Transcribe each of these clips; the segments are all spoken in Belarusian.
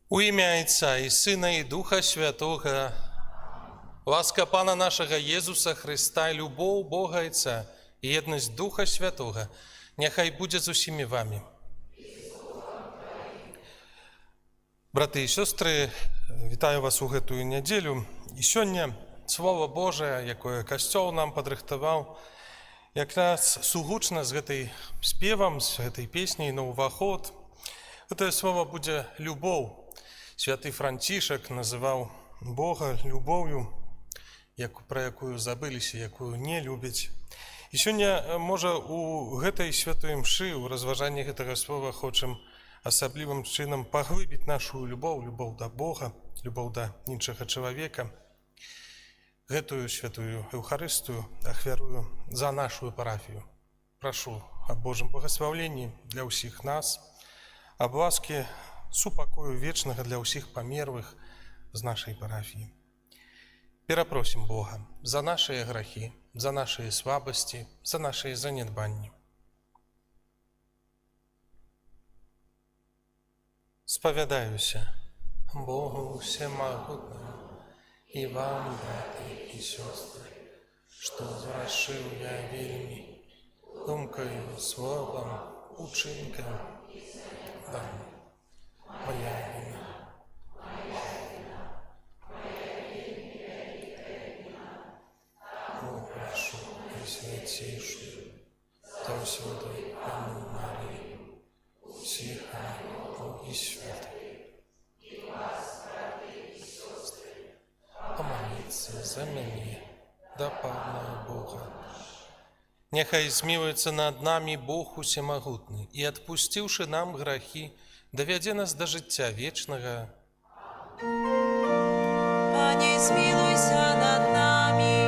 У ім'я Отця і Сина, і Духа Святого, ласка Пана нашого Єсуса Христа, любов Бога Отця і єдність Духа Святого, нехай буде з усіми вами. Брати і сестри, вітаю вас у гэтую нядзелю. І сёння Слово Божие, якое Касцёл нам падрыхтаваў, якраз сугучна з гэтай спевам, з гэтай песняй на ўваход. Гэтае слово будзе любоў. Святы Францішак называў Бога любоўю, пра якую забыліся, якую не любяць. І сёння, можа, у гэтай святой мшы, у разважанні гэтага слова хочам асаблівым чынам паглыбіць нашу любоў, любоў да Бога, любоў да іншага чалавека. Гэтую святую Эўхарыстыю ахвярую за нашу парафію. Прашу аб Божым благаслаўленні для ўсіх нас, аб ласкі супакою вечнага для ўсіх памерлых з нашай парафіі. Перапросім Бога за нашыя грахі, за нашыя слабасці, за нашыя занядбанні. Спавядаюся Богу всемогутному и вам, братья и сестры, что зграшил я вельми думкою, словом, учинком, вам. Моя вина. О, прошу, Пресвятейшую, до святой Анну Марию, всех ангелов и святых, и вас, братья и сестры, помолиться за меня, да Павла Бога. Нехай змилуется над нами Бог усемогутный, и, отпустивши нам грехи, доведе нас до життя вечного. Пане, змилуйся над нами.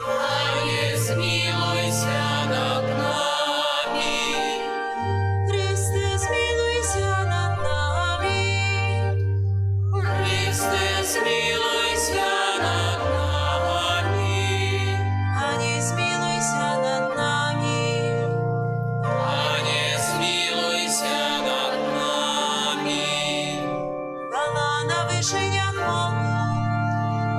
Пане, змилуйся над нами. Христе, змилуйся над нами. Христе, змилуйся над нами. Пане, змилуйся над нами. Пане, змилуйся над нами. Хвала на вишенях Богу,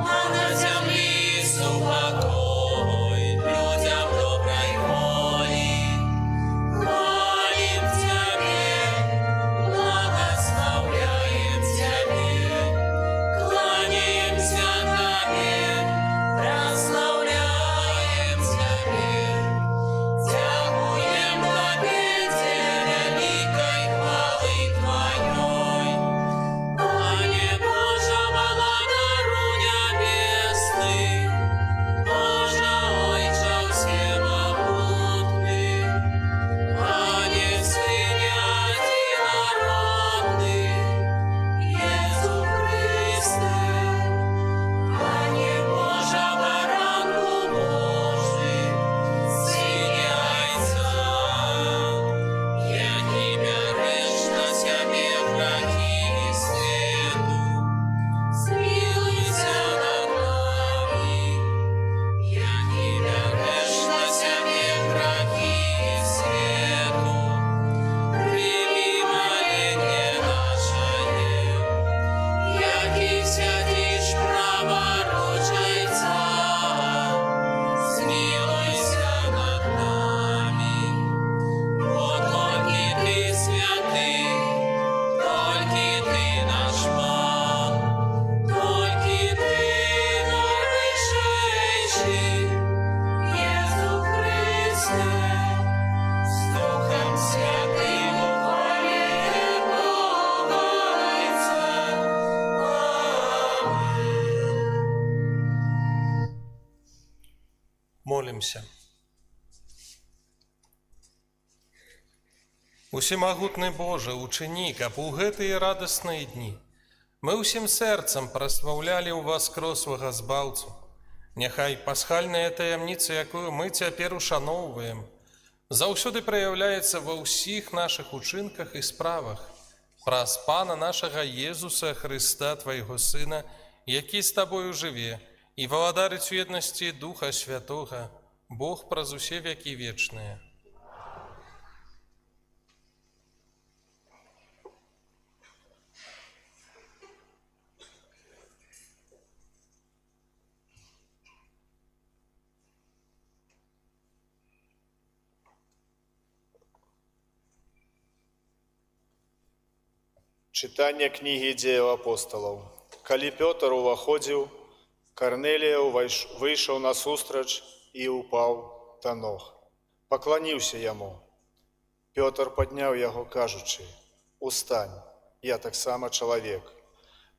А на землі супокой людям доброй воли. Хвалим Тебе, благословляем Тебе, кланяемся Тебе, прославляем Тебе, дякуем Тебе, великой хвалы Твоей. Помолимся. Усімагутны Боже, учыні, каб у гэтыя радасныя дні мы ўсім сэрцам праслаўлялі ў васкрослага збаўцу. Няхай пасхальная таямніца, якую мы цяпер ушаноўваем, заўсёды праяўляецца ва ўсіх нашых учынках і справах. Праз Пана нашага Езуса Хрыста, Твайго Сына, які з Табою жыве, і валадарыць у еднасці Духа Святога, Бог праз усе векі вечныя. Чытанне кнігі дзеяў апосталаў. Калі Пётр уваходзіў, Карнелія выйшаў насустрач і ўпаў да ног. Пакланіўся яму. Пётр падняў яго, кажучы: «Устань, я таксама чалавек».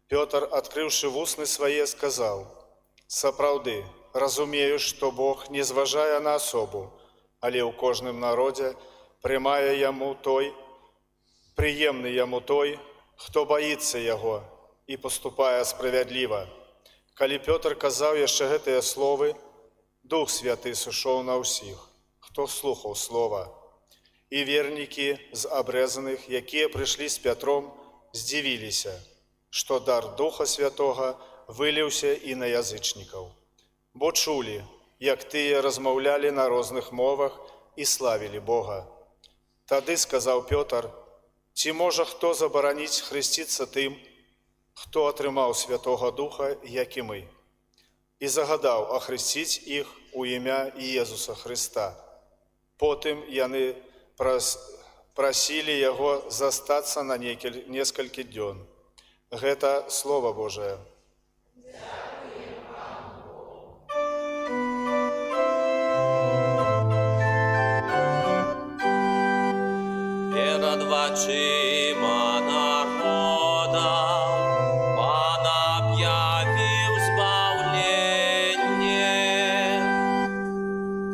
Пётр, адкрыўшы вусны свае, сказаў: «Сапраўды, разумею, што Бог не зважае на асобу, але ў кожным народзе прымае яму той, прыемны яму той, хто баіцца яго і паступае справядліва». Калі Пётр казаў яшчэ гэтыя словы, Дух Святы сышоў на ўсіх, хто слухаў слова. І вернікі з абрэзаных, якія прыйшлі з Пятром, здзівіліся, што дар Духа Святога выліўся і на язычнікаў. Бо чулі, як тыя размаўлялі на розных мовах і славілі Бога. Тады сказаў Пётр: «Ці можа хто забараніць хрысціцца тым, хто атрымаў Святога Духа, як і мы?» І загадаў ахрысціць іх у імя Езуса Хрыста. Потым яны прасілі яго застацца на некалькі дзён. Гэта Слова Божае. Перед вачима народа Пан объявил збавление.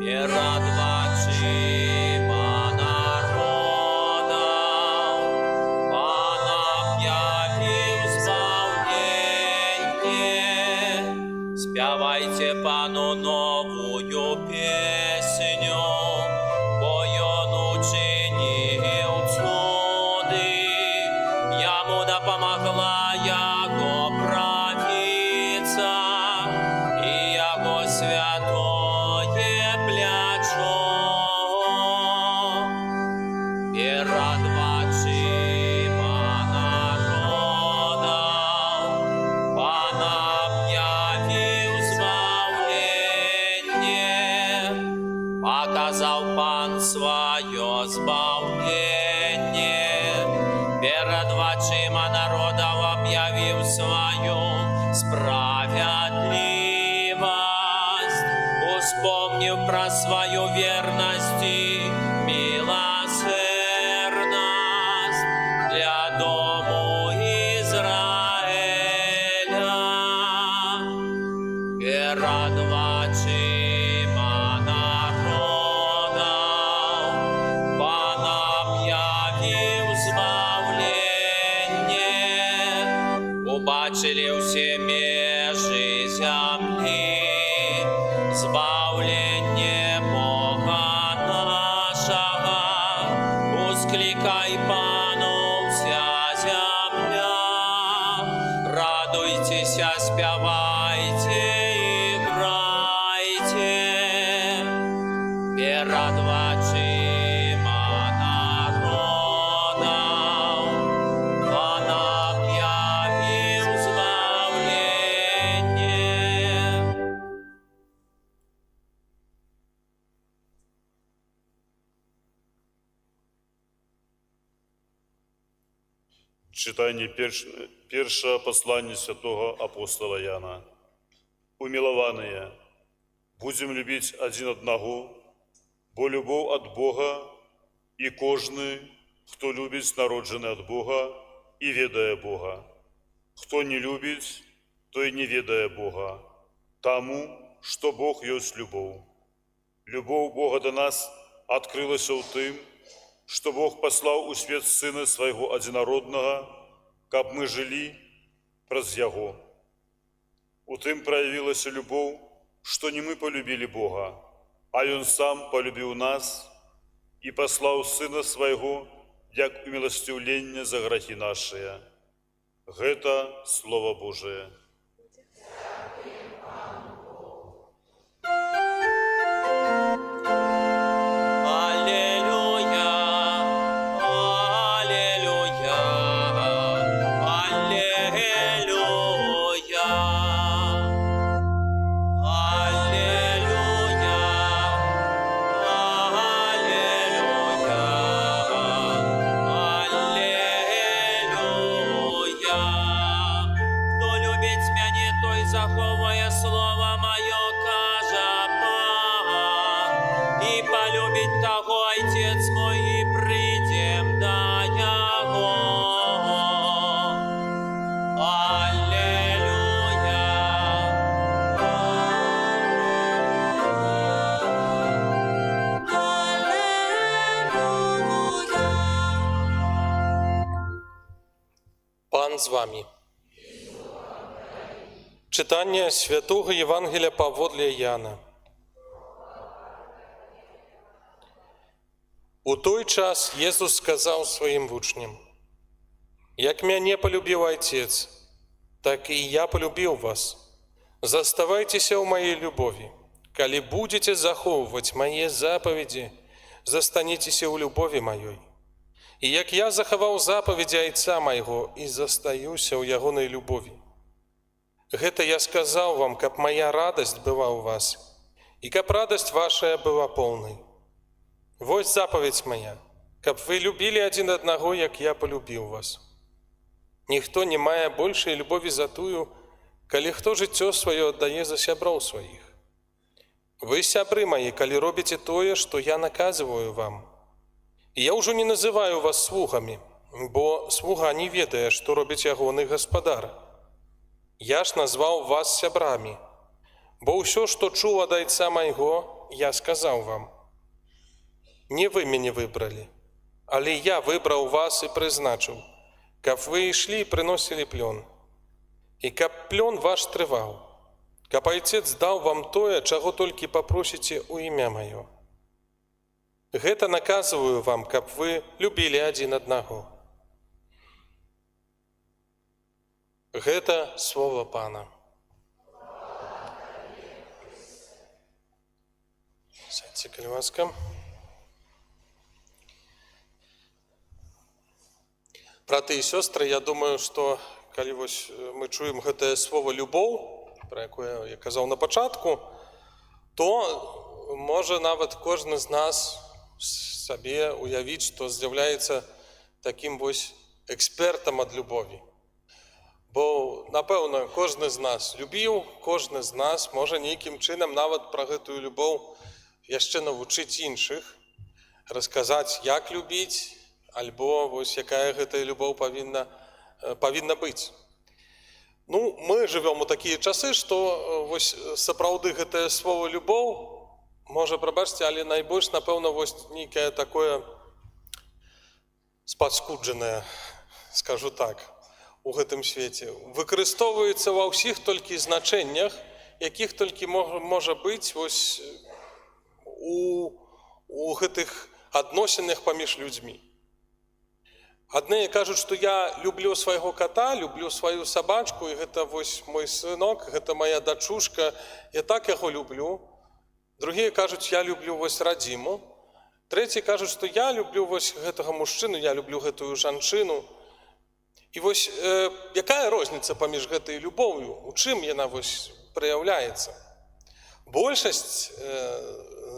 Перед вачима народа Пан объявил збавление. Спявайте Пану новую песню, бо ён учинил чуды. Яму допомогла Яго правица и Яго святое плячо. Перед вачима народа Пан объявил збавление. Показал Пан свое збавление. Перед вачима народов объявил свою справедливость. Успомнив про свою верность и милосердность для дому Израиля. Перед вачима народа Пан объявил збавление. Убачили все межи земли збавление Бога нашего. Ускликай Пану вся земля, радуйтесь, спявайте, играйте. Перед вачима народа Пан объявил збавление. Читання першого послання святого апостола Яна. Умилованные, будем любить один одного, бо любов от Бога, и кожный, кто любит, народжений от Бога и ведає Бога. Кто не любит, то и не ведає Бога, тому, что Бог есть любовь. Любоў Бога да нас адкрылася ў тым, што Бог паслаў у свет Сына Свайго Адзінароднага, каб мы жылі праз Яго. У тым праявілася любоў, што не мы полюбілі Бога, а Ён сам полюбіў нас і паслаў Сына Свайго як уміласціўленне за грахі нашыя. Гэта Слова Божие. Аллилуйя, аллилуйя, аллилуйя. Аллилуйя, аллилуйя, аллилуйя. Хто любить мяне, той заховує слово моє, каже Пан, і полюбить того Отець мой, і прийдем до Його. Аллилуйя. Пан з вами. Читання Святого Євангелія паводле Яна. У той час Єсус сказав своїм вучням: «Як мяне полюбив Отець, так і я полюбив вас. Заставайтеся у моей любові. Коли будете заховувати мої заповіді, застанетеся у любові моей. І як я заховав заповіді Отця майго і застаюся у ягонай любові. Гэта я сказаў вам, каб моя радасць была у вас, і каб радасць вашая была полнай. Вось заповедь моя, каб вы любили один одного, як я полюбил вас. Ніхто не мае большай любові за тую, калі хто жыццё сваё аддае за сяброў сваіх. Вы, сябры мои, калі робіце тое, што я наказываю вам. І я ўжо не называю вас слугамі, бо слуга не ведае, што робіць ягоны гаспадар. Я ж назваў вас сябрамі, бо ўсё, што чуў ад Айца майго, я сказаў вам. Не вы мяне выбралі, але я выбраў вас і прызначыў, каб вы ішлі і прыносілі плён, і каб плён ваш трываў, каб Айцец даў вам тое, чаго толькі папросіце ў імя маё. Гэта наказываю вам, каб вы любілі адзін аднаго». Гэта слово Пана. Сядьце, калі ласка. Браты і сёстры, я думаю, што калі вось мы чуем гэтае слово «любоў», пра якое я казаў на пачатку, то можа нават кожны з нас сабе уявіць, што з'яўляецца такім вось экспертам ад любові. Бо, напэўна, кожны з нас любіў, кожны з нас можа нейкім чынам нават пра гэтую любоў яшчэ навучыць іншых, расказаць, як любіць, альбо вось якая гэтая любоў павінна быць. Ну, мы жывём у такія часы, што вось сапраўды гэтае слово «любоў», можа, прабачце, але найбольш, напэўна, вось нейкае такое спаскуджанае, скажу так, у гэтым свеце. Выкарыстоўваецца ва ўсіх толькі значэннях, якіх толькі можа быць вось у гэтых адносінах паміж людзьмі. Адныя кажуць, што я люблю свайго кота, люблю сваю сабачку, і гэта вось мой сынок, гэта моя дачушка, я так яго люблю. Другія кажуць, я люблю вось радзіму. Трэці кажуць, што я люблю вось гэтага мужчыну, я люблю гэтую жанчыну. І вось якая розніца паміж гэтай любоўю, у чым яна вось праяўляецца? Большасць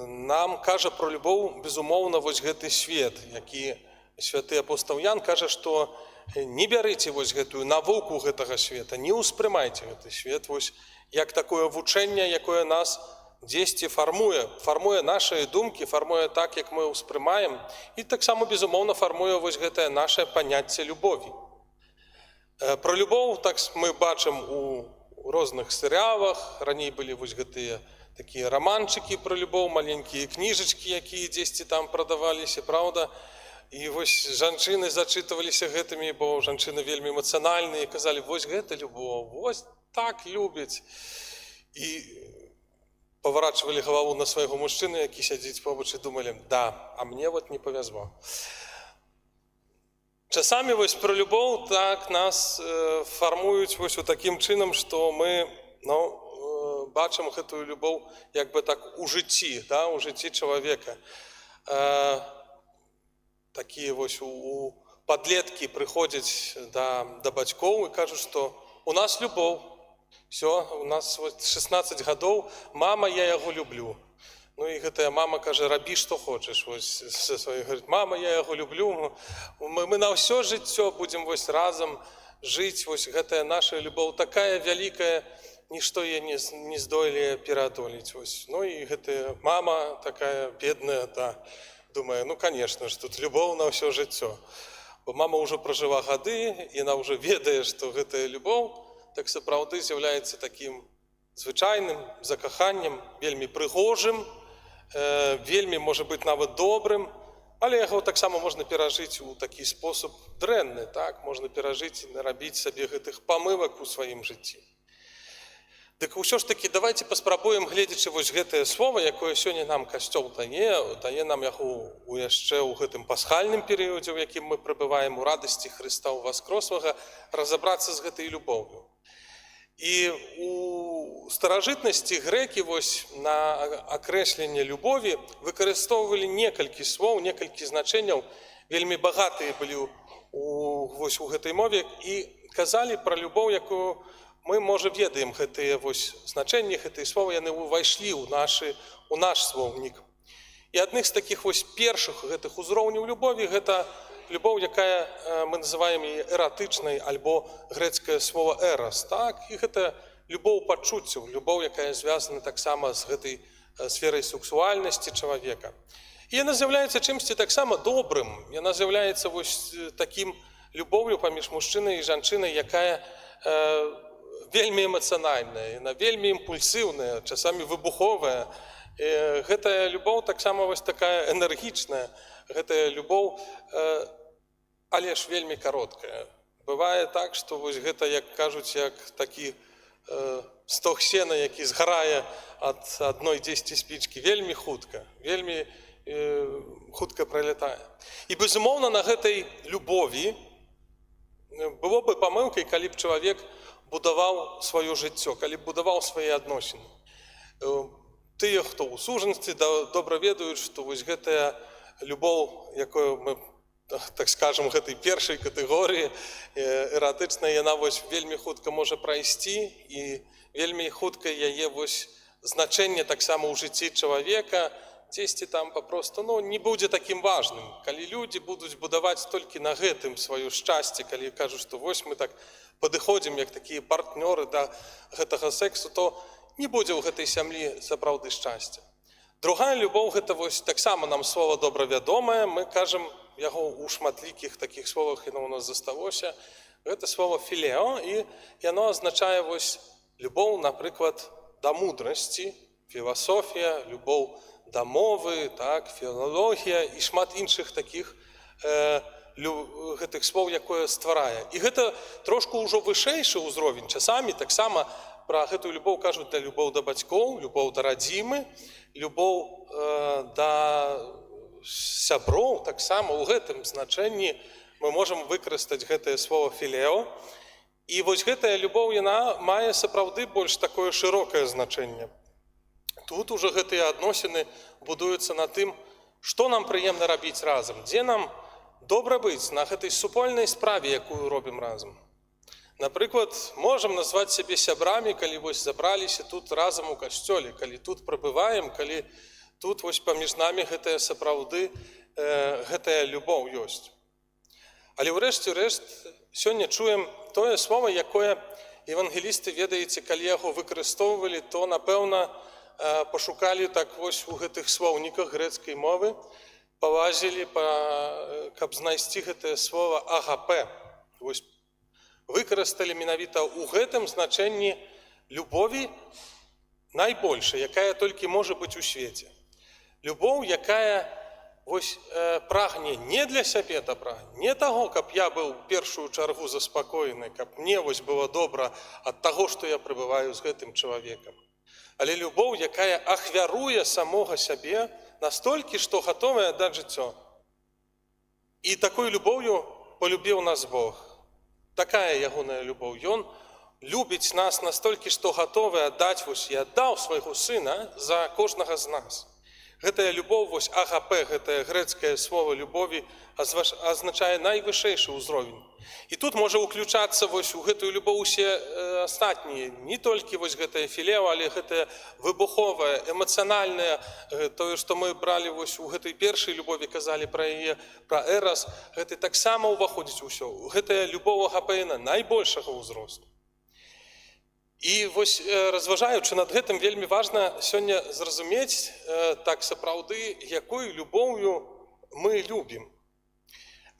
нам кажа про любоў, безумоўна, вось гэты свет, які святы апостол Ян кажа, што не бярыце вось гэтую навуку гэтага света, не ўспрымайце гэты свет вось як такое вучэнне, якое нас дзесьці фармуе нашыя думкі, фармуе так, як мы ўспрымаем, і таксама, безумоўна, фармуе вось гэтае наше паняцце любові. Про любоў так мы бачым у розных серыялах, раней былі вось гэтыя такія раманчыкі пра любоў, маленькія кніжачкі, якія дзесьці там прадаваліся, праўда? І вось жанчыны зачытваліся гэтымі, бо жанчыны вельмі эмацыянальныя, і казалі, вось гэта любоў, вось так любяць. І паварачвалі галаву на свайго мужчыну, які сядзіць побач, і думалі, да, а мне вот не павязло. Часамі вось пра любоў так нас фармуюць вось у такім чынам, што мы бачым гэтую любоў як бы так у жыцці, да, у жыцці чалавека. Такія вось у падлеткі прыходзяць да бацькоў і кажуць, што у нас любоў. Все, у нас 16 гадоў, мама, я яго люблю. Ну і гэтая мама кажа, рабі, што хочаш. Вось, говорит, мама, я яго люблю. Мы на ўсё жыццё будзем вось разам жыць. Вось гэтая наша любоў такая вялікая, нішто яе не здолее пераадолець. Вось. Ну і гэтая мама такая бедная, да, думае, ну, конечно ж, тут любоў на ўсё жыццё. Бо мама ўжо пражыла гады, яна ўжо ведае, што гэтая любоў так сапраўды з'яўляецца такім звычайным закаханнем, вельмі прыгожым, вельмі, можа быць, нават добрым, але яго таксама можна перажыць у такі спосаб дрэнны, так? Можна перажыць і нарабіць сабе гэтых памылак у сваім жыцці. Дык ўсё ж такі давайте паспрабуем, гледзячы вось гэтае слова, якое сёння нам Касцёл дае нам яго яшчэ ў гэтым пасхальным перыядзе, у якім мы прабываем у радасці Хрыста Воскрослага, разабрацца з гэтай любоўю. І у старажытнасці грэкі вось на акрэсленне любові выкарыстоўвалі некалькі слоў, некалькі значэнняў, вельмі багатыя былі вось у гэтай мове, і казалі пра любоў, якую мы, можа, ведаем гэтыя вось значэнні, гэтыя словы, яны ўвайшлі ў наш слоўнік. І адных з такіх вось першых гэтых узроўняў любові гэта любоў, якая мы называем эратычнай, альбо грэцкае слово эрос, так? І гэта любоў пачуццяў, любоў, якая звязана таксама з гэтай сферай сексуальнасці чалавека. І яна з'яўляецца чымсьці таксама добрым, яна з'яўляецца вось такім любоўю паміж мужчынай і жанчынай, якая вельмі эмацыянальная, яна вельмі імпульсіўная, часамі выбуховая. Гэтая любоў таксама вось такая энергічная, гэтая любоў, але ж вельмі кароткая. Бывае так, што вось гэта, як кажуць, як такі стог сена, які згарае ад адной 10 спічкі, вельмі хутка, вельмі хутка пролятае. І, безумоўна, на гэтай любові было бы памылкай, калі б чалавек будаваў сваё жыццё, калі б будаваў свае адносіны. Тыя, хто ў сужанасці, добра ведаюць, што вось гэтая любоў, якую мы, так скажем, гэтай першай катэгорыі эратычнай, яна вось вельмі хутка можа прайсці, і вельмі хутка яе вось значэнне таксама ў жыцці чалавека дзесьці там папросту, не будзе такім важным. Калі людзі будуць будаваць толькі на гэтым сваё шчасце, калі кажуць, што вось мы так падыходзім, як такія партнёры да гэтага сексу, то не будзе ў гэтай сям'і сапраўды шчасця. Другая любоў, гэта вось таксама нам слова добра вядомае, мы кажам яго ў шматлікіх такіх словах, яно ў нас засталося. Гэта слова філео, і яно азначае вось любоў, напрыклад, да мудрасці, філасофія, любоў да мовы, так, філалогія і шмат іншых такіх гэтых слоў, якое стварае. І гэта трошку ўжо вышэйшы ўзровень. Часамі таксама пра гэтую любоў кажуць да любоў да бацькоў, любоў да радзімы, любоў да сяброў, таксама ў гэтым значэнні мы можам выкарыстаць гэтае слово філео. І вось гэтая любоў, яна мае сапраўды больш такое шырокае значэнне. Тут ужо гэтыя адносіны будуюцца на тым, што нам прыемна рабіць разам, дзе нам добра быць на гэтай супольнай справе, якую робім разам. Напрыклад, можам назваць сябе сябрамі, калі вось забраліся тут разам у касцёле, калі тут прабываем, калі тут вось паміж намі гэтая сапраўды, гэтая любоў ёсць. Але ўрэшце рэшт сёння чуем тое слово, якое евангелісты, ведаеце, калі яго выкарыстоўвалі, то, напэўна, пашукалі так вось у гэтых слоўніках грэцкай мовы, палазілі, каб знайсці гэтае слово агапе. Вось выкарысталі менавіта ў гэтым значэнні любові найбольшая, якая толькі можа быць у свеце. Любоў, якая прагне не для сябе добра, не таго, каб я быў у першую чаргу заспакоены, каб мне было добра ад таго, што я пребываю з гэтым чалавекам. Але любоў, якая ахвяруе самога сябе настолькі, што гатовая аддаць жыццё. І такой любоўю полюбіў нас Бог. Такая ягоная любоў. Ён любіць нас настолькі, што гатовы аддаць і аддаў свайго сына за кожнага з нас. Гэтая любоў, агапе, гэтае грэцкае слово любові азначае найвышэйшы ўзровень. І тут можа ўключацца у гэтую любоў усе астатнія, не толькі гэтае філео, але гэтае выбуховае, эмацыянальнае, тое, што мы бралі у гэтай першай любові, казалі пра яе, пра эрас, гэта таксама ўваходзіць усё. Гэтая любоў агапена найбольшага ўзросту. І разважаючы над гэтым, вельмі важна сёння зразумець так сапраўды, якой любоўю мы любім.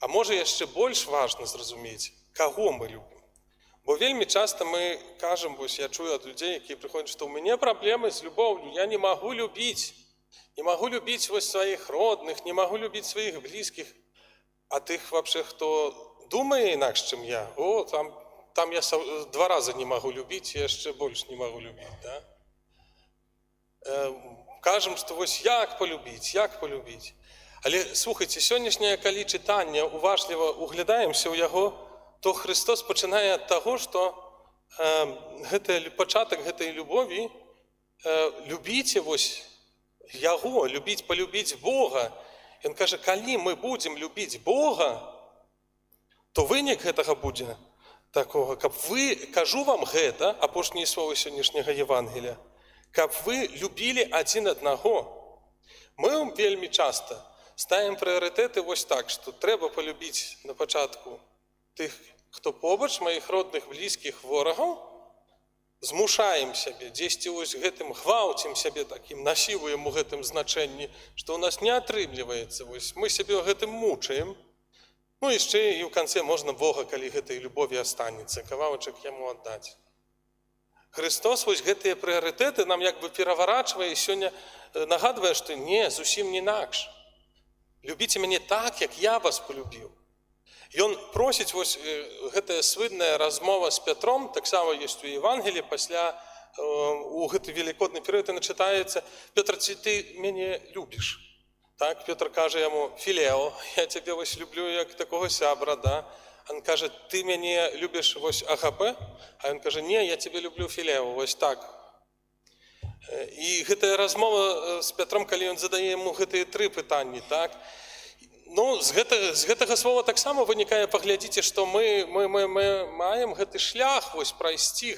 А можа яшчэ больш важна зразумець, каго мы любім. Бо вельмі часта мы кажам, я чую ад людзей, якія прыходзяць, што ў мяне праблемы з любоўю, я не магу любіць. Не магу любіць сваіх родных, не магу любіць сваіх блізкіх. А тых вообще, хто думае інакш, чым я, там я 2 разы не магу любіць, яшчэ больш не магу любіць. Да? Кажам, што як полюбіць. Але, слухайце, сённяшняе, калі чытанне уважліва углядаемся ў яго, то Христос пачынае ад таго, што пачатак гэтай любові любіце яго, полюбіць Бога. Ён кажа, калі мы будзем любіць Бога, то вынік гэтага будзе такого, каб вы, кажу вам гэта, апошнія словы сённяшняга Євангелія, каб вы любілі адзін аднаго. Мы вельмі часта ставім прыярытэты так, што трэба полюбіць на пачатку тых, хто побач, маіх родных, блізкіх, ворагаў, змушаем сябе, дзесьці гэтым гвалцім сябе такім, насілуем у гэтым значэнні, што ў нас не атрымліваецца. Мы сябе гэтым мучаем. Ну, яшчэ і ў канцы можна Бога, калі гэтай любові астанецца, кавалачак яму аддаць. Христос гэтыя прыярытэты нам пераварачвае і сёння нагадвае, што не, зусім не інакш. Любіце мяне так, як я вас полюбіў. Ён просіць, гэтая свыдная размова з Пятром, таксама ёсць у Евангеліі, пасля у гэты велікодны перыяд чытаецца: Пётр, ці ты мяне любіш? Так, Петр каже яму: Філео, я тебе люблю як такого сябра, да? Он каже: ти мене любиш агапе? А він каже: ні, я тебе люблю філео, так. І гэтая размова з Петром, калі ён задае яму гэтыя 3 пытанні, так? Ну, з гэтага слова таксама вынікае, паглядзіце, што мы маем гэты шлях прайсці,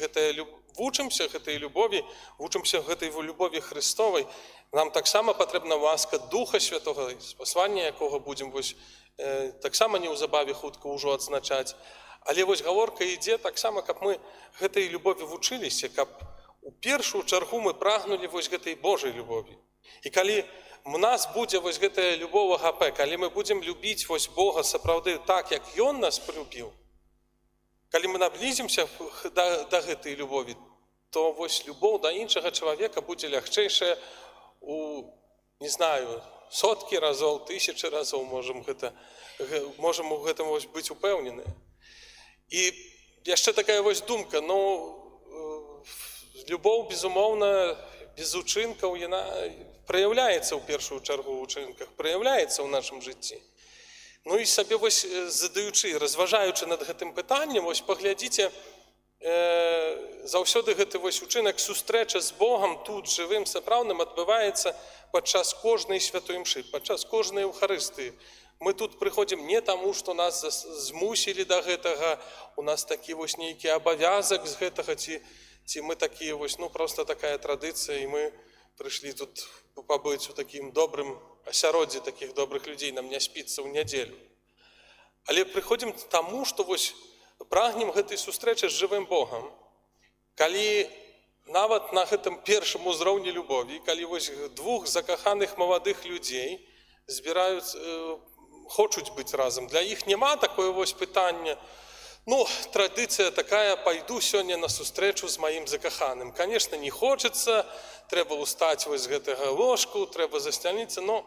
вучымся гэтай любові, вучымся гэтай любові Христовай. Нам таксама патрэбна ласка Духа Святого, спасвання якога будзем таксама неўзабаве хутка ўжо адзначаць. Але гаворка ідзе таксама, каб мы гэтай любові вучыліся, каб у першую чаргу мы прагнулі гэтай Божай любові. І калі у нас будзе гэтая любоў агапе, калі мы будзем любіць Бога сапраўды так, як Ён нас полюбіў, калі мы наблізімся да гэтай любові, то любоў да іншага чалавека будзе лягчэйшая не знаю, 100 разоў, 1000 разоў можам у гэтым быць упэўненыя. І яшчэ такая думка, любоў, безумоўна, без учынкаў, яна праяўляецца ў першую чаргу ў учынках, праяўляецца ў нашым жыцці. Ну і сабе задаючы, разважаючы над гэтым пытаннем, паглядзіце, заўсёды гэты учынак сустрэча з Богам тут жывым, сапраўдным адбываецца падчас кожнай святой імшы, падчас кожнай Еўхарыстыі. Мы тут прыходзім не таму, што нас змусілі да гэтага, у нас такі нейкі абавязак з гэтага, ці мы такія, проста такая традыцыя, і мы прыйшлі тут пабыць у такім добрым асяроддзі такіх добрых людзей, нам не спіцца ў нядзелю. Але прыходзім таму, што прагнем гэтай сустрэчы з жывым Богам. Калі нават на гэтым першым узроўні любові, калі 2 закаханых маладых людзей хочуць быць разам, для іх няма такое пытання: Ну, традиція така, пайду сёння на сустрэчу з маім закаханым. Конечно, не хочацца, трэба устаць вось з гэтага ложку, трэба засцяніцца, но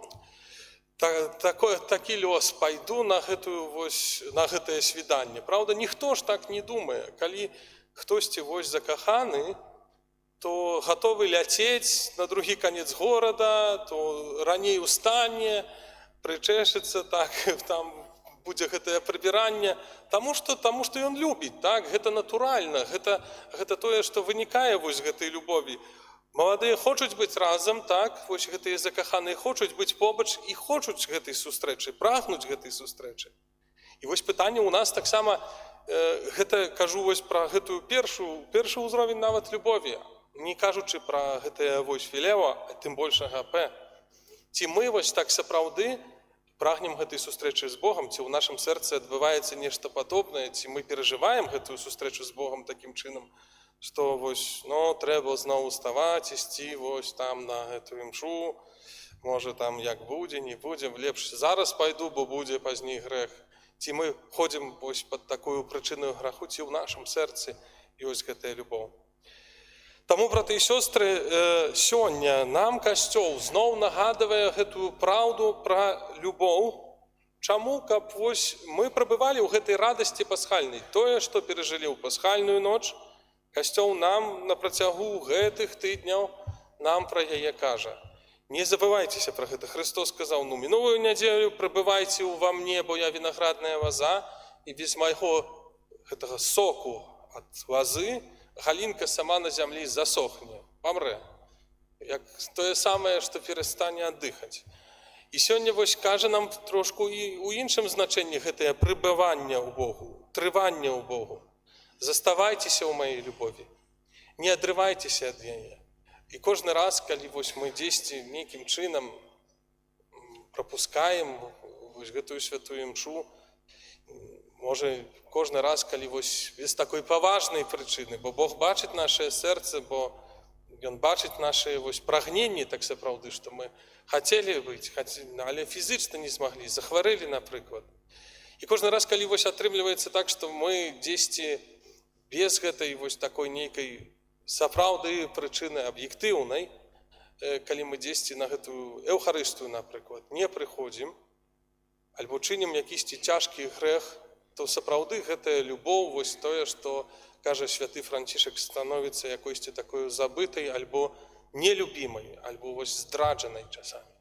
такі лёс, пайду на гэтае свіданне. Праўда, ніхто ж так не думае. Калі хтосьці вось закаханы, то гатовы ляцець на другі канец горада, то раней устане, прычэшыцца, так, там будзе гэтае прыбіранне, таму што ён любіць, так, гэта натуральна, гэта тое, што вынікае вось гэтай любові. Маладыя хочуць быць разам, так, вось гэтыя закаханыя хочуць быць побач і хочуць гэтай сустрэчы, прагнуць гэтай сустрэчы. І вось пытанне ў нас таксама, гэта кажу вось пра гэтую першы ўзровень нават любові, не кажучы пра гэтае вось філео, тым больш агапе. Ці мы вось так сапраўды прагнем гэтай сустрэчы з Богам, ці ў нашым сэрцы адбываецца нешта падобнае, ці мы перажываем гэтую сустрэчу з Богам такім чынам, што вось, ну, трэба зноў уставаць, ісці вось там на гэтую імшу, можа там як будзе, не будзе, лепш зараз пайду, бо будзе пазней грэх. Ці мы ходзім вось пад такую прычыну граху, ці ў нашым сэрцы ёсць гэтая любоў. Таму, браты і сёстры, сёння нам Касцёл зноў нагадвае гэтую праўду пра любоў. Чаму? Каб вось мы прабывалі ў гэтай радасці пасхальнай. Тое, што перажылі ў пасхальную ноч, Касцёл нам на працягу гэтых тыдняў нам пра яе кажа. Не забывайцеся пра гэта. Христос сказаў, ну, мінулую нядзелю прабывайце ўва мне, бо я вінаградная лаза, і без майго гэтага соку ад лазы галінка сама на зямлі засохне, памрэ. Як тое самае, што перастане аддыхаць. І сёння вось кажа нам трошку і ў іншым значэнні гэтае прыбыванне ў Богу, трыванне ў Богу. Заставайцеся ў маёй любові, не адрывайцеся ад яе. І кожны раз, калі вось мы дзесьці нейкім чынам прапускаем вось гэтую святую імшу, можа, кожны раз, калі вось без такой паважнай прычыны, бо Бог бачыць нашае сэрца, бо Ён бачыць нашыя вось прагненні, так сапраўды, што мы хацелі быць, але фізычна не змаглі, захварэлі, напрыклад. І кожны раз, калі вось атрымліваецца так, што мы дзесьці без гэтай вось такой нейкай сапраўды прычыны аб'ектыўнай, калі мы дзесьці на гэтую эўхарыстыю, напрыклад, не прыходзім, альбо чынім якісьці цяжкі грэх, то сапраўды гэтая любоў, вось тое, што, кажа святы Францішак, становіцца якойсьці такой забытай, альбо нелюбімай, альбо вось здраджанай часамі.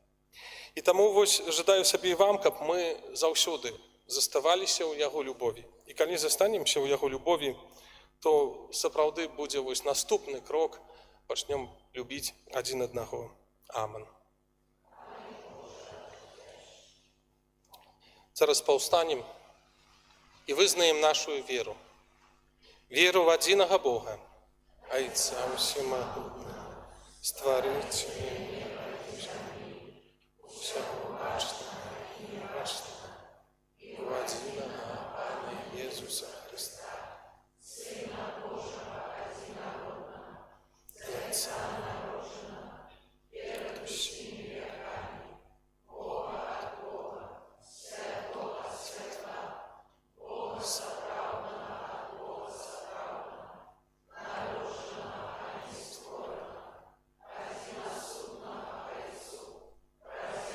І таму вось жадаю сабе і вам, каб мы заўсёды заставаліся ў яго любові. І калі застанемся ў яго любові, то сапраўды будзе вось наступны крок, пачнем любіць адзін аднаго. Амен. Зараз паўстанем і вызнаем нашу веру. Веру в адзінага Бога, Айца ўсемагутнага, стварыцеля неба і зямлі, усяго бачнага і небачнага, і ў адзінага Пана Езуса Христа, Сына Божага адзінароднага, і Отца народжанага, перад усімі векамі, Бога ад Бога, святого ад святла, Бога сапраўднага ад Бога сапраўднага, народжанага і створанага, адзінасуднага Айцу, праз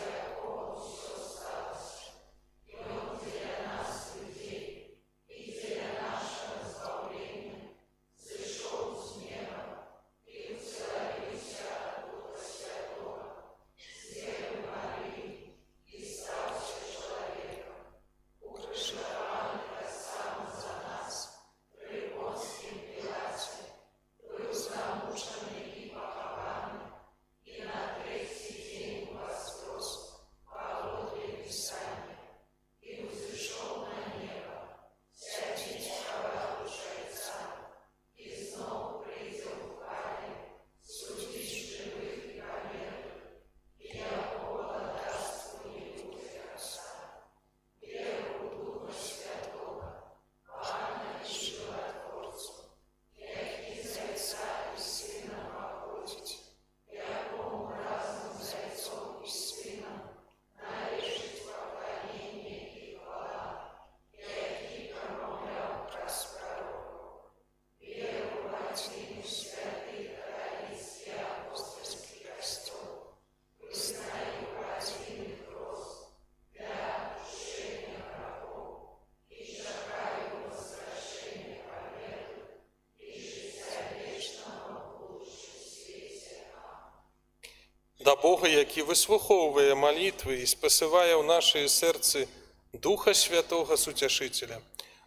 на Бога, які вислуховує молитви і спасиває в наші серці Духа Святого Сутешителя,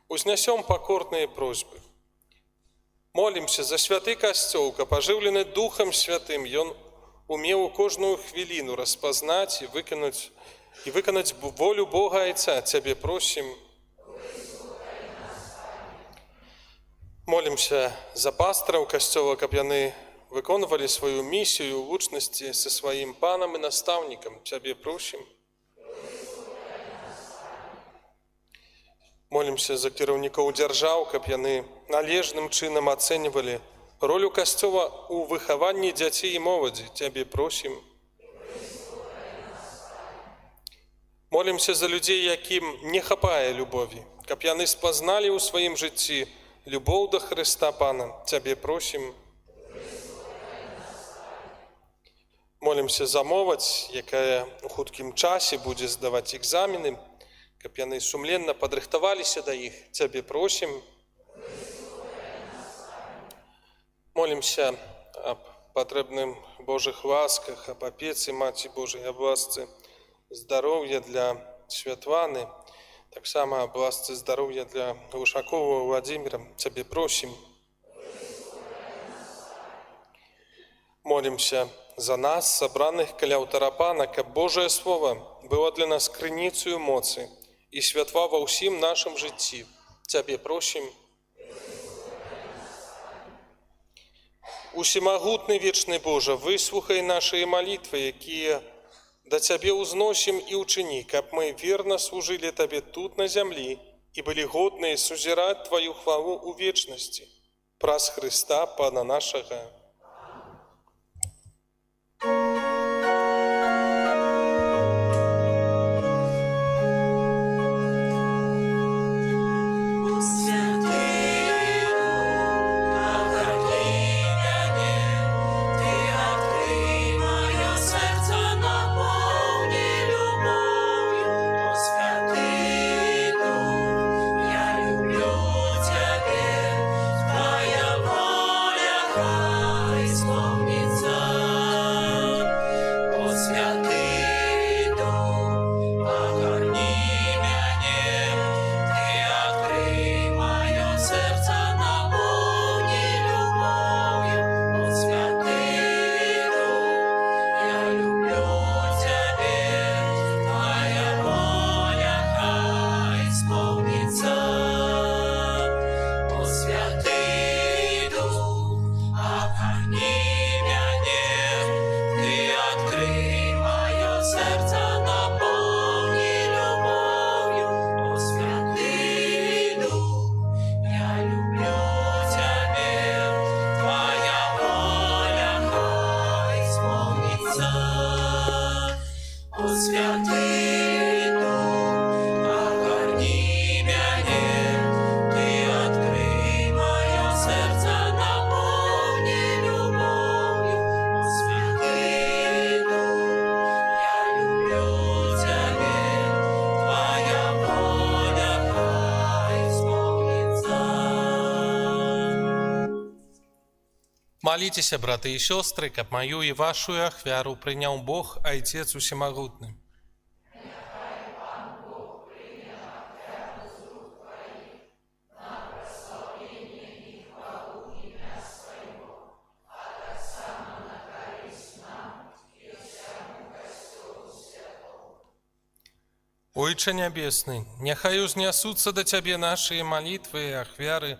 узнесем покорные просьбы. Молимся за святый Костел, поживленный Духом Святым, и Он умел кожную хвилину распознать и выконать волю Бога Отца. Тебе просим. Молимся за пасторов Костела, каб яны виконували свою миссию в лучности со своим паном и наставником. Тебе просим. Молимся за кіраўнікоў дзяржаў, каб яны належным чынам ацэньвалі ролю Касцёла ў выхаванні дзяцей і моладзі. Тебе просим. Молимся за людзей, якім не хапае любові, каб яны спазналі ў сваім жыцці любоў да Хрыста Пана. Тебе просим. Молимся за моладзь, якая у хуткім часе будзе здаваць экзамены, каб яны сумленна падрыхтаваліся да іх. Тебе просим. Молимся об патрэбным Божых ласках, об опецы Маці Божай, об ласцы здоров'я для Святланы, так само об ласцы здоров'я для Глушакова Владимира. Тебе просим. Молимся за нас, собранных каля алтара Пана, каб Божие Слово было для нас крыніцою моцы и святла во всем нашем житті. Тебе просим. Усемагутный вечный Боже, выслухай наши молитвы, якія да Тебе узносим и учини, каб мы верно служили Тебе тут на земле и были годны сузирать Твою хвалу у вечности. Праз Христа, Пана нашего. Молитесь, браты и сестры, каб мою и вашу ахвяру принял Бог, Отец Усемогутный. Отче Небесный, нехай узнесутся до Тебе наши молитвы и ахвяры,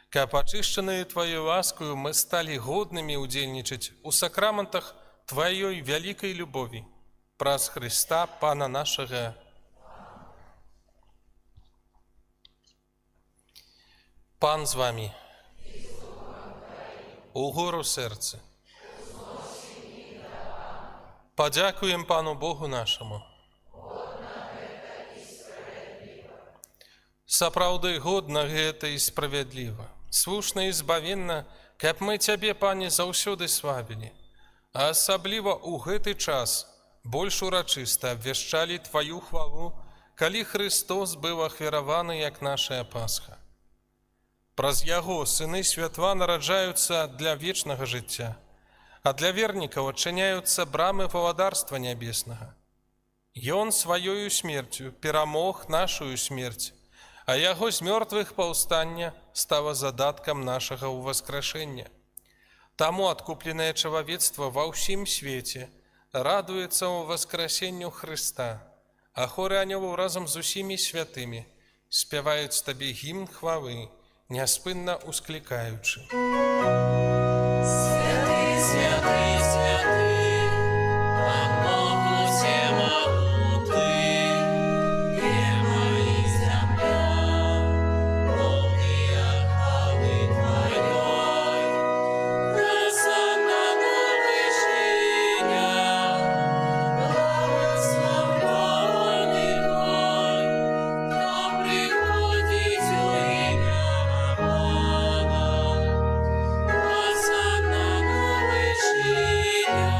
каб очищенные Твоей ласкою мы стали годными удельничать у сакраментах Твоей великой любови. Праз Христа, Пана нашего. Пан з вами. Угору серце. Подякуем Пану Богу нашему. Сапраўды годна гэта і справядліва, слушна і збавенна, каб мы Цябе, Пане, заўсёды славілі, а асабліва ў гэты час больш урачыста абвяшчалі Тваю хвалу, калі Христос быў ахвяраваны як нашая Пасха. Праз Яго сыны святла нараджаюцца для вечнага жыцця, а для вернікаў адчыняюцца брамы валадарства нябеснага. Ён сваёю смерцю перамог нашую смерць, а яго з мёртвых паўстання стала задаткам нашага ўваскрашэння. Таму адкупленае чалавецтва ва ўсім свеце радуецца ўваскрасенню Хрыста, а хоры анёлаў разам з усімі святымі спяваюць табе гімн хвалы, няспынна усклікаючы. Святый, святый, святый, Бог всемогутный, небо и земля, полные хвалы Твоей. Хосанна на вышинях, благословенный Твой, кто приходит во имя Бога. Хосанна на вышинях.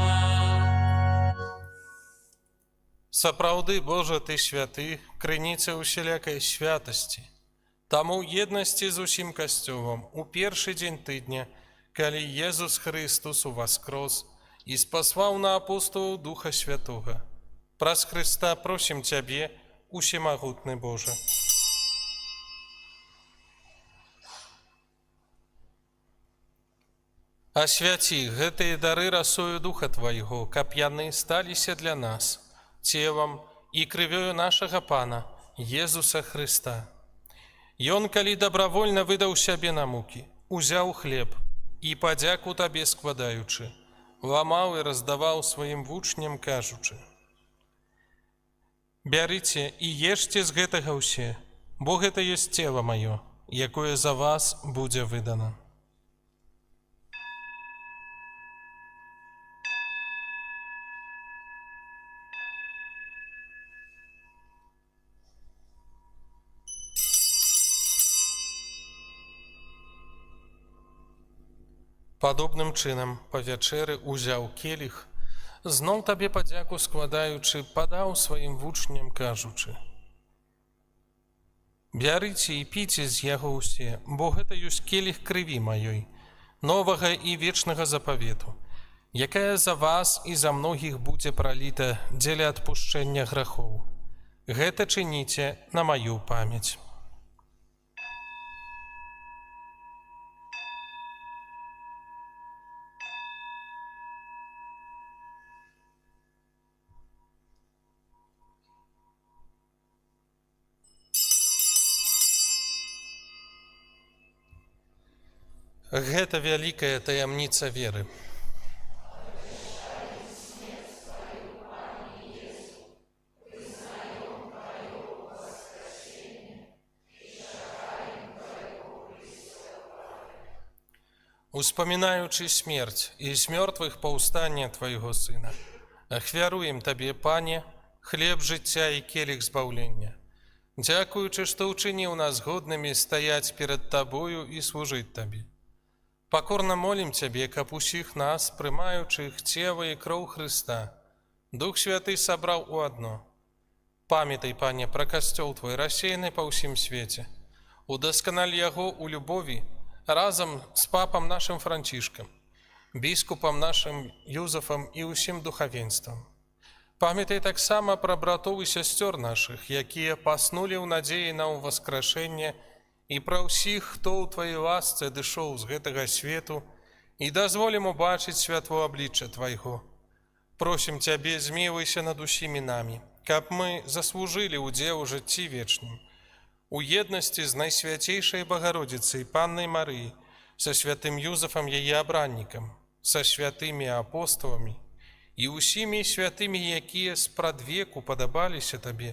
Сапраўды, Божа, Ты святы, крыніца усялякай святасці. Таму ў еднасці з усім касцёлам у першы дзень тыдня, калі Езус Христус уваскрос і спаслаў на апостолаў Духа Святога, праз Христа просім Цябе, усемагутны Божа. Асвяці гэтыя дары расою Духа Твайго, каб яны сталіся для нас целам і крывёю нашага Пана, Езуса Христа. Ён, калі добравольна выдаў сябе на мукі, узяў хлеб і, падзяку Табе складаючы, ламаў і раздаваў сваім вучням, кажучы: «Бярыце і ешце з гэтага ўсе, бо гэта ёсць цела маё, якое за вас будзе выдана». Падобным чынам, па вячэры узяў келіх, зноў Табе падзяку складаючы, падаў сваім вучням, кажучы: «Бярыце і піце з яго ўсе, бо гэта ёсць келіх крыві маёй, новага і вечнага запавету, якая за вас і за многіх будзе праліта дзеля адпушчэння грахоў. Гэта чыніце на маю памяць». Гэта вялікая таямніца веры. Успамінаючы смерць і з мёртвых паўстання Твайго Сына, ахвяруем Табе, Пане, хлеб жыцця і келіх збаўлення, дзякуючы, што ўчыніў нас годнымі стаяць перад Табою і служыць Табе. Пакорна молім Цябе, каб усіх нас, прымаючых цела і кроў Хрыста, Дух Святы сабраў у адно. Памятай, Пане, пра касцёл Твой, рассеяны па ўсім свеце. Удасканаль яго ў любові разам з папам нашым Францішкам, біскупам нашым Юзафам і ўсім духавенствам. Памятай таксама пра братоў і сясцёр нашых, якія паснулі ў надзеі на ўваскрашэнне, і пра ўсіх, хто ў Тваёй ласцы адышоў з гэтага свету, і дазволім убачыць святло аблічча Твайго. Просім Цябе, змілуйся над усімі намі, каб мы заслужылі ўдзел у жыцці вечным, у еднасці з Найсвяцейшай Багародзіцай Паннай Марыі, са святым Юзафам яе абраннікам, са святымі апостоламі і ўсімі святымі, якія спрадвеку падабаліся Табе,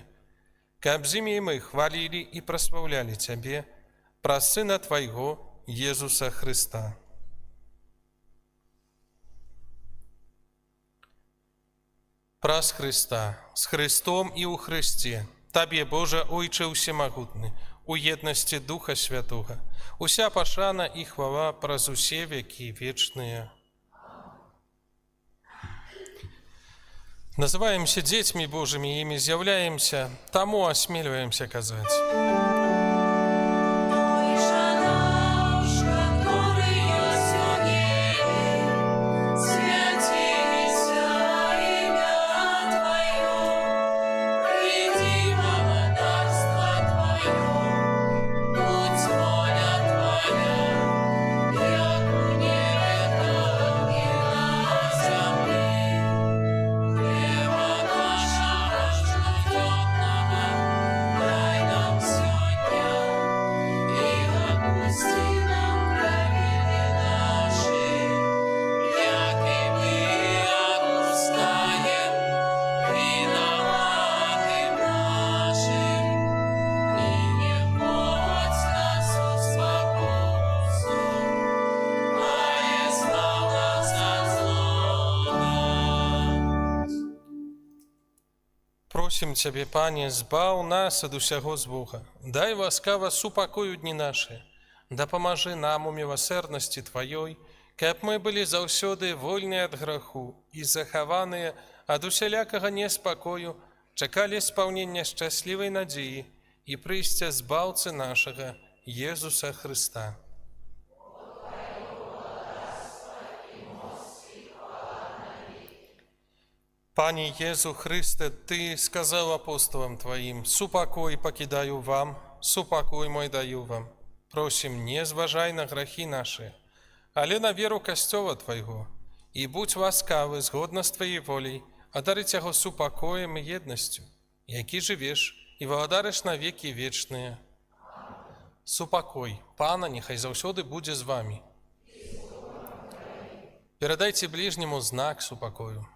каб з імі мы хвалілі і праслаўлялі Цябе праз Сына Твайго, Езуса Христа. Праз Христа, з Христом і ў Христе, Табе, Божа, Ойче ўсемагутны, у еднасці Духа Святога, уся пашана і хвала праз усе векі вечныя. Называемся дзецьмі Божымі, імі з'яўляемся, таму асмельваемся казаць. Святый Просім Цябе, Пане, збаў нас ад усяго злога. Дай ласкава супакою дні нашы. Дапамажы нам у міласэрнасці Тваёй, каб мы былі заўсёды вольныя ад граху і захаваныя ад усялякага неспакою, чакалі спаўнення шчаслівай надзеі і прыйсця збаўцы нашага Езуса Хрыста. Пане Езу Христе, Ты сказал апостолам Твоим: «Супокой покидаю вам, супокой мой даю вам». Просим, не зважай на грахи наши, але на веру Костёла Твоего, и будь ласкавы, згодна з Твоей волей, одарить Яго супокоем и едностью, які живеш и владариш на веки вечные. Супокой Пана нехай заўсёды будзе з вами. Передайте ближнему знак супокою.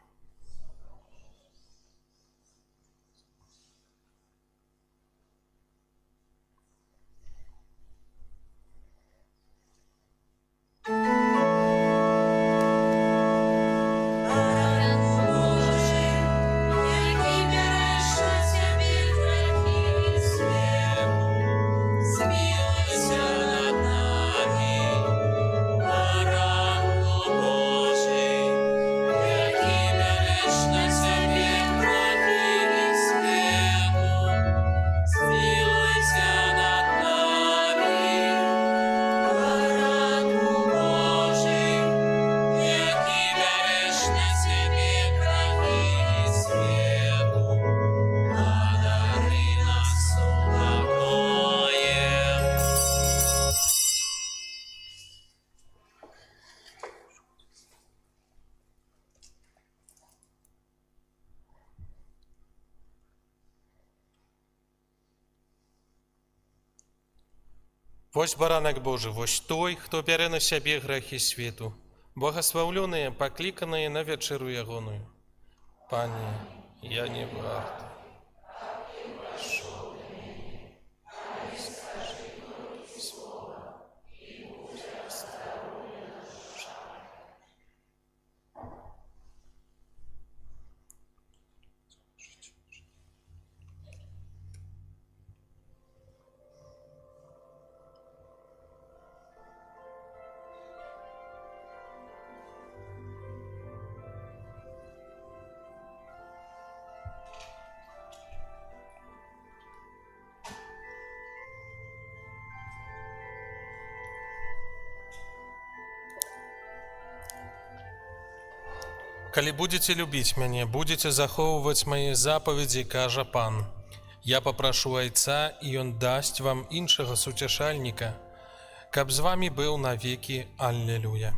Вось баранак Божы, вось той, хто бярэ на сябе грахі свету, благословленыя, пакліканыя на вячэру ягоную. Пане, я не варты. Калі будзеце любіць мяне, будзеце захоўваць мае запаведзі, кажа Пан. Я папрашу Айца, і Ён дасць вам іншага суцяшальніка, каб з вамі быў навекі. Аллелуя.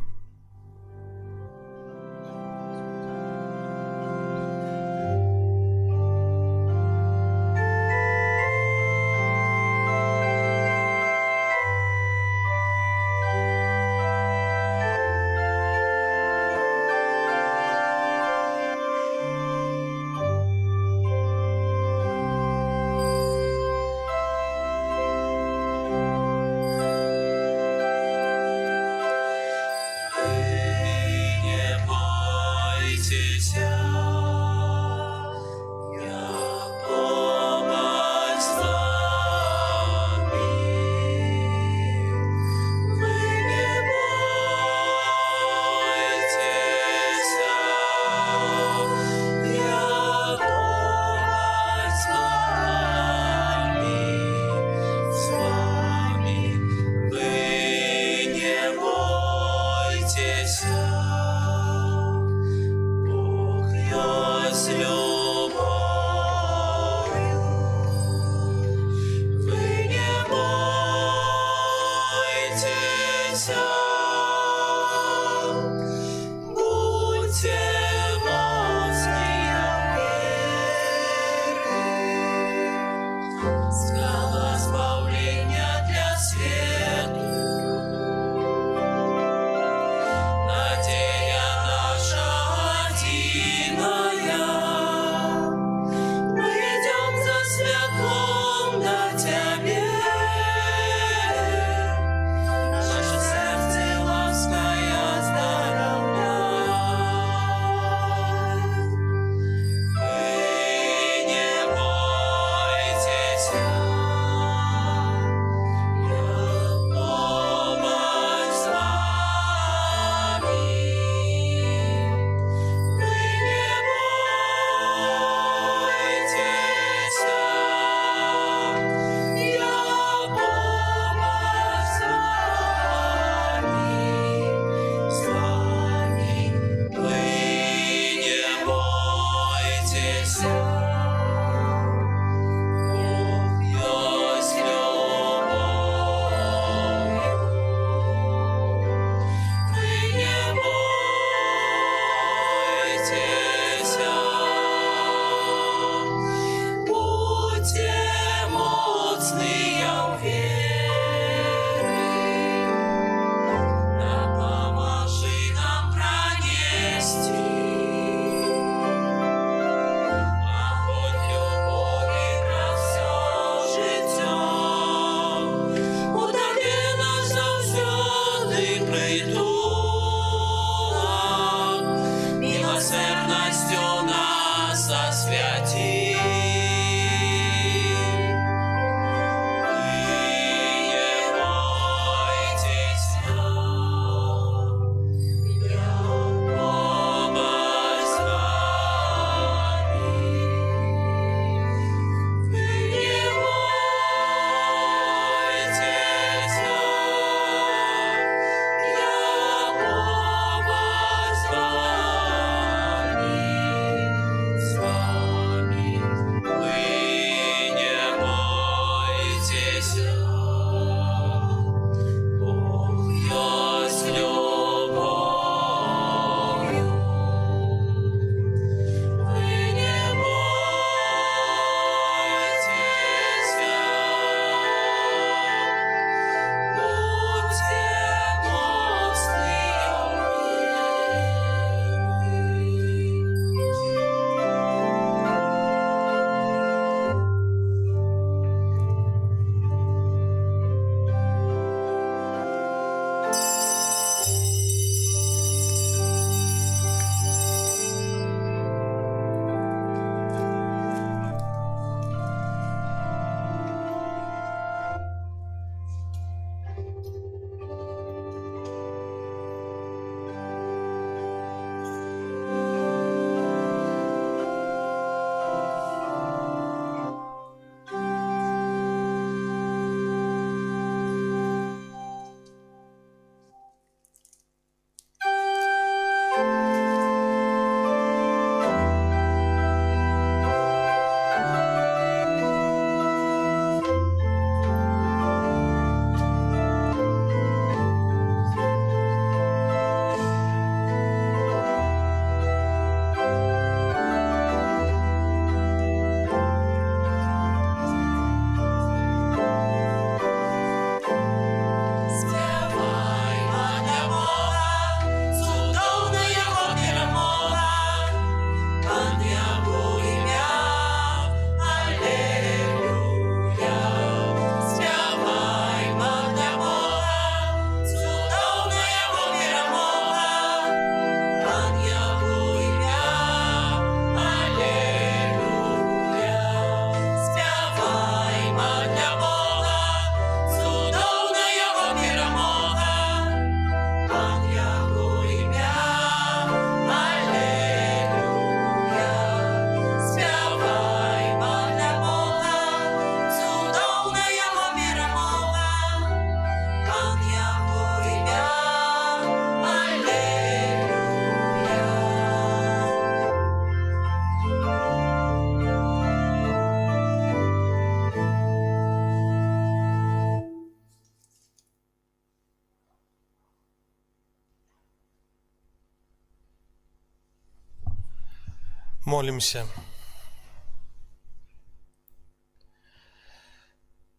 Молимся.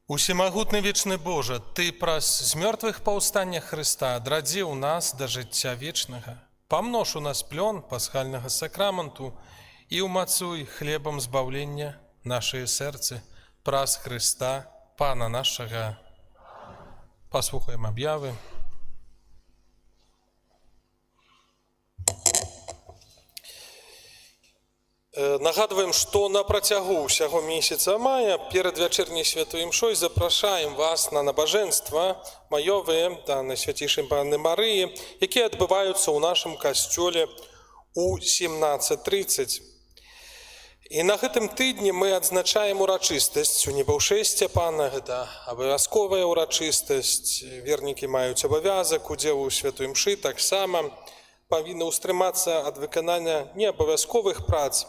Усемагутны вечны Божа, Ты праз змёртвых паўстання Хрыста адрадзіў нас да жыцця вечнага. Памнож у нас плён пасхальнага сакраменту і ўмацуй хлебам збаўлення нашыя сэрцы праз Хрыста, Пана нашага. Паслухаем аб'явы. Нагадваем, што на працягу ўсяго месяца мая перад вячэрняй святой імшой запрашаем вас на набажэнства маёвыя да Найсвяцейшай Панны Марыі, якія адбываюцца ў нашым касцёле ў 17:30. І на гэтым тыдні мы адзначаем урачыстасць у небаўшэсця Пана. Гэта абавязковая урачыстасць. Вернікі маюць абавязак удзелу ў святой імшы, таксама павінны ўстрымацца ад выканання неабавязковых прац.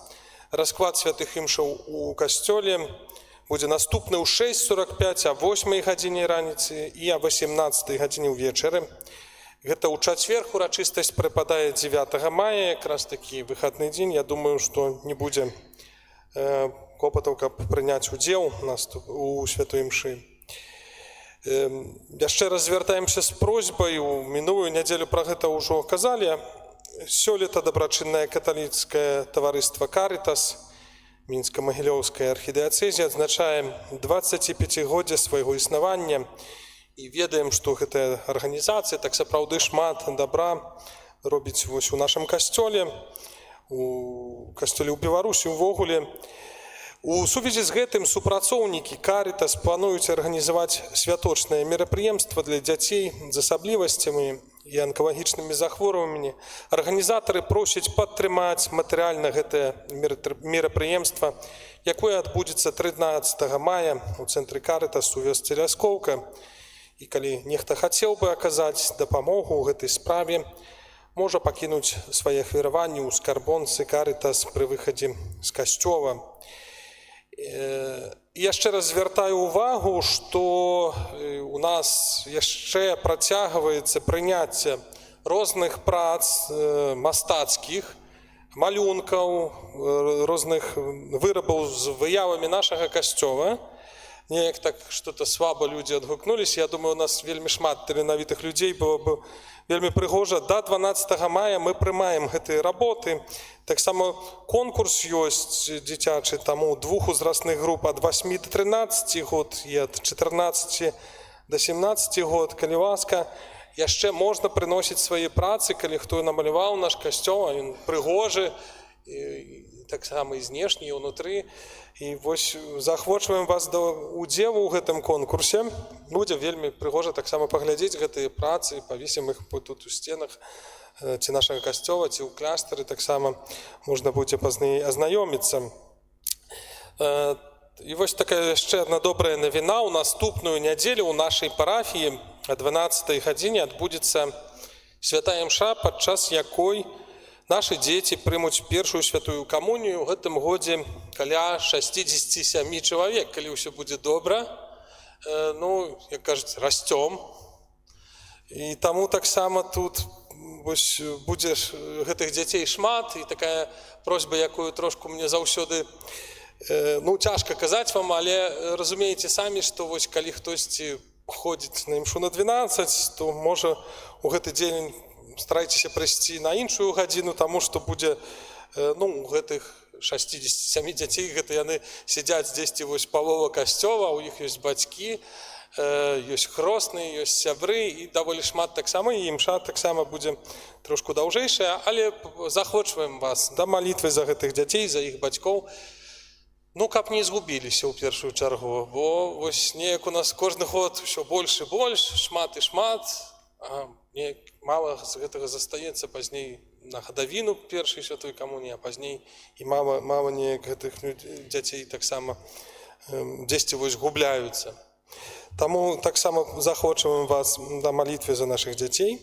Расклад святых імшаў у касцёле будзе наступны ў 6:45, а 8 гадзіне раніцы і а 18 гадзіне ўвечары. Гэта ў чацвер урачыстасць прыпадае 9 мая, якраз такі выхадны дзень. Я думаю, што не будзе клопатаў, каб прыняць удзел у святой імшы. Яшчэ раз звяртаемся з просьбай. У мінулую нядзелю пра гэта ўжо казалі. Сёлета дабрачыннае каталіцкае таварыства «Карытас» Мінска-Магілёўскай архідыяцэзіі адзначаем 25годдзе свайго існавання і ведаем, што гэтая арганізацыя так сапраўды шмат дабра робіць вось у нашым касцёле, у касцёле ў Беларусі увогуле. У сувязі з гэтым супрацоўнікі «Карытас» плануюць арганізаваць святочнае мерапрыемства для дзяцей з асаблівасцямі і анкалагічнымі захворваннямі. Арганізатары просяць падтрымаць матэрыяльна гэтае мерапрыемства, якое адбудзецца 13 мая у цэнтры «Карытас» у вёсцы Ляскоўка. І калі нехта хацеў бы аказаць дапамогу ў гэтай справе, можа пакінуць свае ахвяраванні ў скарбонцы «Карытас» пры выхадзе з касцёла. Яшчэ раз звяртаю ўвагу, што у нас яшчэ працягваецца прыняцце розных прац мастацкіх, малюнкаў, розных вырабаў з выявамі нашага касцёла. Неяк так што-то слаба людзі адгукнуліся. Я думаю, у нас вельмі шмат таленавітых людзей, было бы вельмі прыгожа. Да 12 мая мы прымаем гэтыя работы. Таксама конкурс ёсць дзіцячы, таму двух узрастных груп ад 8 до 13 год і ад 14 до 17 год. Калі ласка, яшчэ можна прыносіць свае працы, калі хто намаляваў наш касцёл, ён прыгожы, таксама і знешні, і ўнутры. І вось заахвочваем вас да удзелу ў гэтым конкурсе. Будзе вельмі прыгожа таксама паглядзець гэтыя працы, павесім іх тут у сценах ці нашага касцёла, ці ў кляштары, таксама можна будзе пазней азнаёміцца. І вось такая яшчэ адна добрая навіна. У наступную нядзелю ў нашай парафіі о 12 гадзіне адбудзецца святая імша, падчас якой нашы дзеці прымуць першую святую камунію. У гэтым годзе каля 67 чалавек, калі ўсё будзе добра. Ну, як кажуць, расцём. І таму таксама тут вось будзе гэтых дзяцей шмат, і такая просьба, якую трошку мне заўсёды цяжка казаць вам, але разумееце самі, што вось калі хтосьці ходзіць на імшу на 12, то можа у гэты дзень старайцеся прыйсці на іншую гадзіну, таму што будзе гэтых 67 дзяцей, гэта яны сядзяць дзесьці вось палова касцёла, у іх ёсць бацькі, ёсць хросныя, ёсць сябры, і даволі шмат таксама, і імша таксама будзе трошку даўжэйшая, але заахвочваем вас да малітвы за гэтых дзяцей, за іх бацькоў, каб не згубіліся ў першую чаргу, бо вось неяк у нас кожны год ўсё больш і больш, шмат і шмат, а неяк мала з гэтага застаецца пазней на гадавіну першай святой камуніі, а пазней і мала неяк гэтых дзяцей таксама дзесьці вось губляюцца. Таму таксама заахвочваем вас да малітвы за нашых дзяцей.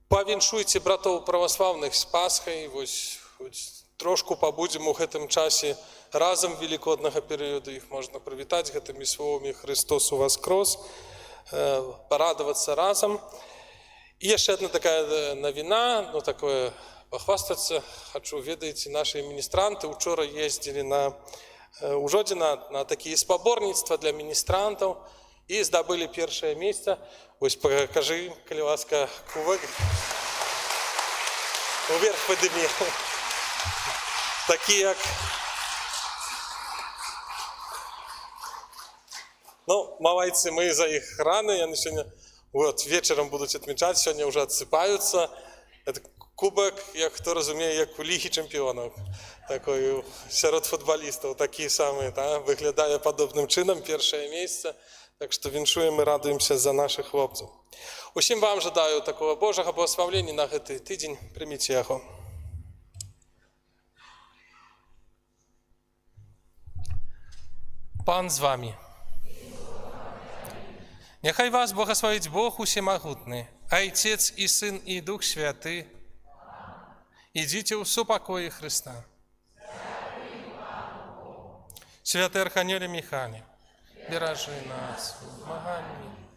Павіншуйце братоў праваслаўных з Пасхай, вось трошку пабудзем у гэтым часе разам велікоднага перыяду, іх можна прывітаць гэтымі словамі «Христос уваскрос», парадавацца разам. І яшчэ одна такая навіна, такое Похвастаться хочу, ведаеце, наши министранты учора ездили у Жодзіна на такие спаборніцтва для министрантов и здобыли першае месца. Вось покажи, калі ласка, кубок. Уверх подыми. Такие, як... Ну, малайцы, мы за их раны, яны сегодня вот, вечером будут отмечать, сегодня уже отсыпаются. Это кубок, як хто разумее, як у Лиги чемпионов. Такой сярод футболистов, такие самые, да, выглядая подобным чином, першае месца. Так что віншуем и радуемся за наших хлопцев. Усім вам жадаю такого Божого благословения на гэты тыдзень. Примите яго. Пан з вами. Нехай вас благословить Бог усемогутный, Отец и Сын и Дух Святый. Идите в супокое Христа. Святый Архангеле Михаиле, бережи нас в змаганні.